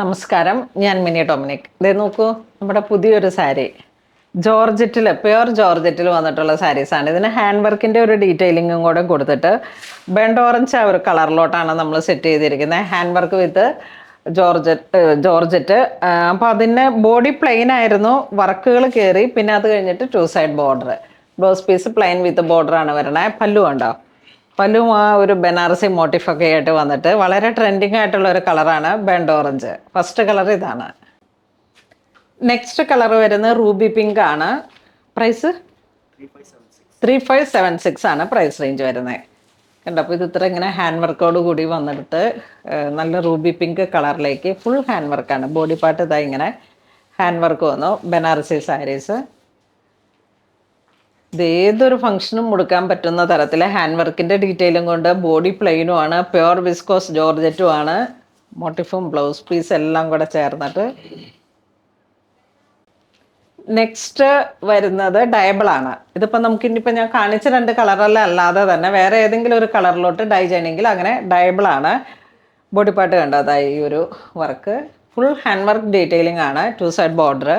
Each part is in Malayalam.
നമസ്കാരം, ഞാൻ മിനി ഡൊമിനിക്. ഇതേ നോക്കൂ, നമ്മുടെ പുതിയൊരു സാരി ജോർജറ്റിൽ, പ്യുവർ ജോർജറ്റിൽ വന്നിട്ടുള്ള സാരീസാണ്. ഇതിന് ഹാൻഡ് വർക്കിൻ്റെ ഒരു ഡീറ്റെയിലിങ്ങും കൂടെ കൊടുത്തിട്ട് ബെൻഡ് ഓറഞ്ച് ആ ഒരു കളറിലോട്ടാണ് നമ്മൾ സെറ്റ് ചെയ്തിരിക്കുന്നത്. Hand work with georgette. അപ്പോൾ അതിന് ബോഡി പ്ലെയിൻ ആയിരുന്നു, വർക്കുകൾ കയറി. പിന്നെ അത് കഴിഞ്ഞിട്ട് 2 side border, blouse piece plain with ബോർഡറാണ് വരണേ. പല്ലു ഉണ്ടോ, പല്ലും ആ ഒരു ബനാറസി മോട്ടിഫൊക്കെ ആയിട്ട് വന്നിട്ട് വളരെ ട്രെൻഡിങ് ആയിട്ടുള്ള ഒരു കളറാണ് ബെൻഡ് ഓറഞ്ച്. ഫസ്റ്റ് കളർ ഇതാണ്. നെക്സ്റ്റ് കളർ വരുന്നത് റൂബി പിങ്ക് ആണ്. പ്രൈസ് 3576 ആണ് പ്രൈസ് റേഞ്ച് വരുന്നത്. കണ്ടോ, അപ്പോൾ ഇത് ഇത്ര ഇങ്ങനെ ഹാൻഡ് വർക്കോട് കൂടി വന്നിട്ട് നല്ല റൂബി പിങ്ക് കളറിലേക്ക് ഫുൾ ഹാൻഡ് വർക്കാണ്. ബോഡി പാർട്ട് ഇതാ ഇങ്ങനെ ഹാൻഡ് വർക്ക് വന്നു. ബനാറസി സാരീസ് ഇത് ഏതൊരു ഫംഗ്ഷനും കൊടുക്കാൻ പറ്റുന്ന തരത്തിൽ ഹാൻഡ് വർക്കിൻ്റെ ഡീറ്റെയിലും കൊണ്ട് ബോഡി പ്ലെയിനും ആണ്, പ്യുവർ വിസ്കോസ് ജോർജറ്റും ആണ്. മോട്ടിഫും ബ്ലൗസ് പീസ് എല്ലാം കൂടെ ചേർന്നിട്ട്. നെക്സ്റ്റ് വരുന്നത് ഡയബിൾ ആണ്. ഇതിപ്പോൾ നമുക്ക് ഇനിയിപ്പോൾ ഞാൻ കാണിച്ച 2 കളറല്ല അല്ലാതെ തന്നെ വേറെ ഏതെങ്കിലും ഒരു കളറിലോട്ട് ഡൈ ചെയ്യണമെങ്കിൽ അങ്ങനെ ഡയബിൾ ആണ്. ബോഡി പാർട്ട് കണ്ടോ, അതായി ഈ ഒരു work full hand work detailing ആണ്. 2 സൈഡ് ബോർഡർ.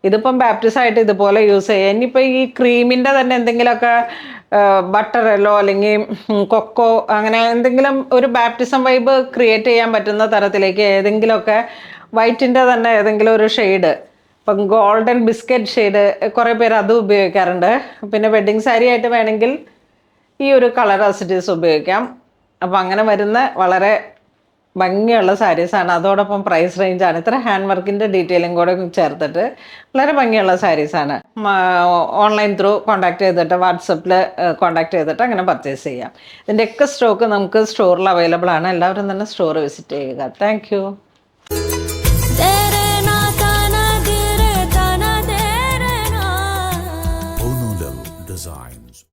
ഇതിപ്പം ബാപ്റ്റിസ് ആയിട്ട് ഇതുപോലെ യൂസ് ചെയ്യുക. ഇനിയിപ്പോൾ ഈ ക്രീമിൻ്റെ തന്നെ എന്തെങ്കിലുമൊക്കെ ബട്ടറല്ലോ അല്ലെങ്കിൽ കൊക്കോ അങ്ങനെ എന്തെങ്കിലും ഒരു ബാപ്റ്റിസം വൈബ് ക്രിയേറ്റ് ചെയ്യാൻ പറ്റുന്ന തരത്തിലേക്ക് ഏതെങ്കിലുമൊക്കെ വൈറ്റിൻ്റെ തന്നെ ഏതെങ്കിലും ഒരു ഷെയ്ഡ്, ഇപ്പം ഗോൾഡൻ ബിസ്ക്കറ്റ് ഷെയ്ഡ് കുറേ പേര് അതും ഉപയോഗിക്കാറുണ്ട്. പിന്നെ വെഡ്ഡിങ് സാരി ആയിട്ട് വേണമെങ്കിൽ ഈ ഒരു കളർ അസിറ്റീസ് ഉപയോഗിക്കാം. അപ്പോൾ അങ്ങനെ വരുന്ന വളരെ ഭംഗിയുള്ള സാരീസാണ്. അതോടൊപ്പം പ്രൈസ് റേഞ്ചാണ്. ഇത്ര ഹാൻഡ് വർക്കിൻ്റെ ഡീറ്റെയിലും കൂടെ ചേർത്തിട്ട് വളരെ ഭംഗിയുള്ള സാരീസാണ്. ഓൺലൈൻ ത്രൂ കോൺടാക്ട് ചെയ്തിട്ട്, വാട്സപ്പിൽ കോൺടാക്ട് ചെയ്തിട്ട് അങ്ങനെ പർച്ചേസ് ചെയ്യാം. ഇതിൻ്റെയൊക്കെ സ്റ്റോക്ക് നമുക്ക് സ്റ്റോറിൽ അവൈലബിൾ ആണ്. എല്ലാവരും തന്നെ സ്റ്റോർ വിസിറ്റ് ചെയ്യുക. താങ്ക്